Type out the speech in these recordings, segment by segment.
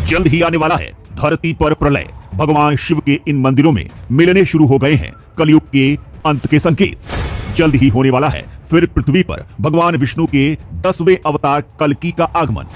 जल्द ही आने वाला है धरती पर प्रलय। भगवान शिव के इन मंदिरों में मिलने शुरू हो गए हैं कलयुग के अंत के संकेत। जल्द ही होने वाला है फिर पृथ्वी पर भगवान विष्णु के 10वें अवतार कल्कि का आगमन।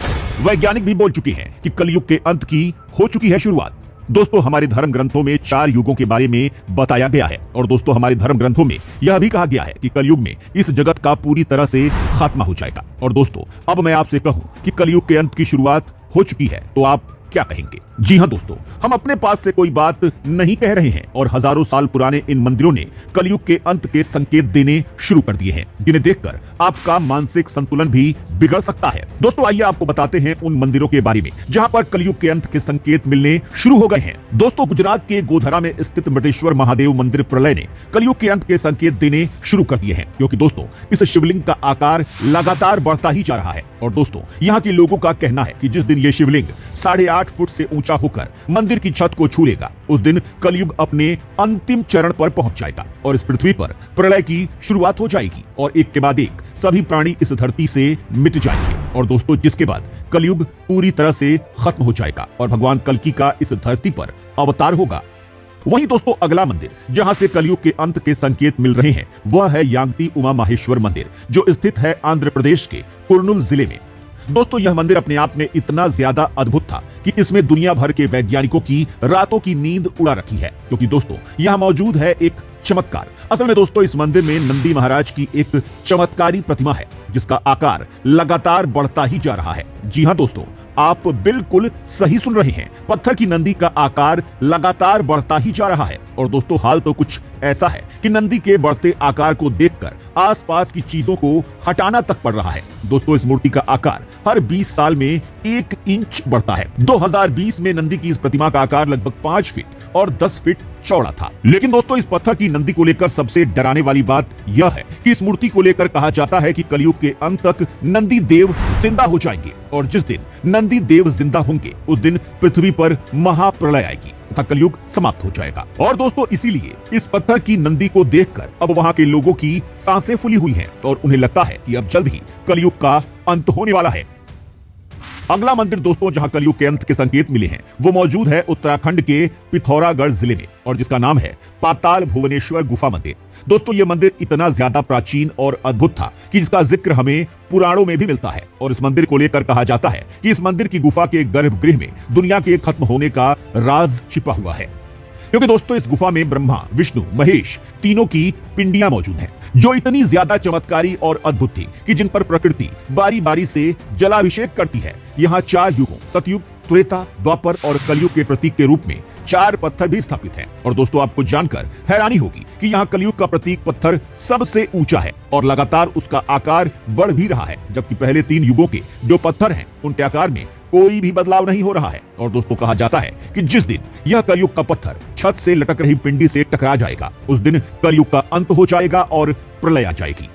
वैज्ञानिक भी बोल चुके हैं कि कलयुग के अंत की हो चुकी है शुरुआत। दोस्तों, हमारे धर्म ग्रंथों में 4 युगों के बारे में बताया गया है और दोस्तों हमारे धर्म ग्रंथों में यह भी कहा गया है कि कलयुग में इस जगत का पूरी तरह से खात्मा हो जाएगा। और दोस्तों, अब मैं आपसे कहूं कि कलयुग के अंत की शुरुआत हो चुकी है तो आप क्या कहेंगे? जी हां दोस्तों, हम अपने पास से कोई बात नहीं कह रहे हैं और हजारों साल पुराने इन मंदिरों ने कलयुग के अंत के संकेत देने शुरू कर दिए हैं, जिन्हें देखकर आपका मानसिक संतुलन भी बिगड़ सकता है। दोस्तों, आइए आपको बताते हैं उन मंदिरों के बारे में जहां पर कलयुग के अंत के संकेत मिलने शुरू हो गए हैं। दोस्तों, गुजरात के गोधरा में स्थित मृतेश्वर महादेव मंदिर प्रलय ने कलयुग के अंत के संकेत देने शुरू कर दिए हैं, क्योंकि दोस्तों इस शिवलिंग का आकार लगातार बढ़ता ही जा रहा है। और दोस्तों, यहाँ के लोगों का कहना है कि जिस दिन ये शिवलिंग 8.5 फुट से ऊंचा होकर मंदिर की छत को छू लेगा, उस दिन कलयुग अपने अंतिम चरण पर पहुंच जाएगा और इस पृथ्वी पर प्रलय की शुरुआत हो जाएगी और एक के बाद एक सभी प्राणी इस धरती से मिट जाएंगे। और दोस्तों, जिसके बाद कलयुग पूरी तरह से खत्म हो जाएगा और भगवान कल्कि का इस धरती पर अवतार होगा। वहीं दोस्तों, अगला मंदिर जहां से कलयुग के अंत के संकेत मिल रहे हैं वह है यांगती उमा माहेश्वर मंदिर, जो स्थित है आंध्र प्रदेश के कुर्नूल जिले में। दोस्तों, यह मंदिर अपने आप में इतना ज्यादा अद्भुत था कि इसमें दुनिया भर के वैज्ञानिकों की रातों की नींद उड़ा रखी है, क्योंकि दोस्तों यहां मौजूद है एक चमत्कार। असल में दोस्तों, इस मंदिर में नंदी महाराज की एक चमत्कारी प्रतिमा है जिसका आकार लगातार बढ़ता ही जा रहा है। जी हां दोस्तों, आप बिल्कुल सही सुन रहे हैं, पत्थर की नंदी का आकार लगातार बढ़ता ही जा रहा है। और दोस्तों, हाल तो कुछ ऐसा है कि नंदी के बढ़ते आकार को देखकर आसपास की चीजों को हटाना तक पड़ रहा है। दोस्तों, इस मूर्ति का आकार हर 20 साल में 1 इंच बढ़ता है। 2020 में नंदी की इस प्रतिमा का आकार लगभग 5 फीट और 10 फीट चौड़ा था। लेकिन दोस्तों, इस पत्थर की नंदी को लेकर सबसे डराने वाली बात यह है कि इस मूर्ति को लेकर कहा जाता है कि कलयुग के अंत तक नंदी देव जिंदा हो जाएंगे और जिस दिन नंदी देव जिंदा होंगे उस दिन पृथ्वी पर महाप्रलय आएगी तथा कलयुग समाप्त हो जाएगा। और दोस्तों, इसीलिए इस पत्थर की नंदी को देखकर अब वहां के लोगों की सांसें फूली हुई हैं और उन्हें लगता है कि अब जल्द ही कलयुग का अंत होने वाला है। अगला मंदिर दोस्तों जहां कलयुग के अंत के संकेत मिले हैं वो मौजूद है उत्तराखंड के पिथौरागढ़ जिले में और जिसका नाम है पाताल भुवनेश्वर गुफा मंदिर। दोस्तों, यह मंदिर इतना ज्यादा प्राचीन और अद्भुत था कि जिसका जिक्र हमें पुराणों में भी मिलता है और इस मंदिर को लेकर कहा जाता है कि इस मंदिर की गुफा के गर्भगृह में दुनिया के खत्म होने का राज छिपा हुआ है, क्योंकि दोस्तों इस गुफा में ब्रह्मा, विष्णु, महेश तीनों की पिंडियां मौजूद हैं, जो इतनी ज्यादा चमत्कारी और अद्भुत थी कि जिन पर प्रकृति बारी बारी से जलाभिषेक करती है। यहाँ 4 युगों सतयुग, त्रेता, द्वापर और कलयुग के प्रतीक के रूप में 4 पत्थर भी स्थापित हैं। और दोस्तों, आपको जानकर हैरानी होगी कि यहाँ कलयुग का प्रतीक पत्थर सबसे ऊंचा है और लगातार उसका आकार बढ़ भी रहा है, जबकि पहले 3 युगों के जो पत्थर हैं उनके आकार में कोई भी बदलाव नहीं हो रहा है। और दोस्तों, कहा जाता है कि जिस दिन यह कलयुग का पत्थर छत से लटक रही पिंडी से टकरा जाएगा उस दिन कलयुग का अंत हो जाएगा और प्रलय आ जाएगी।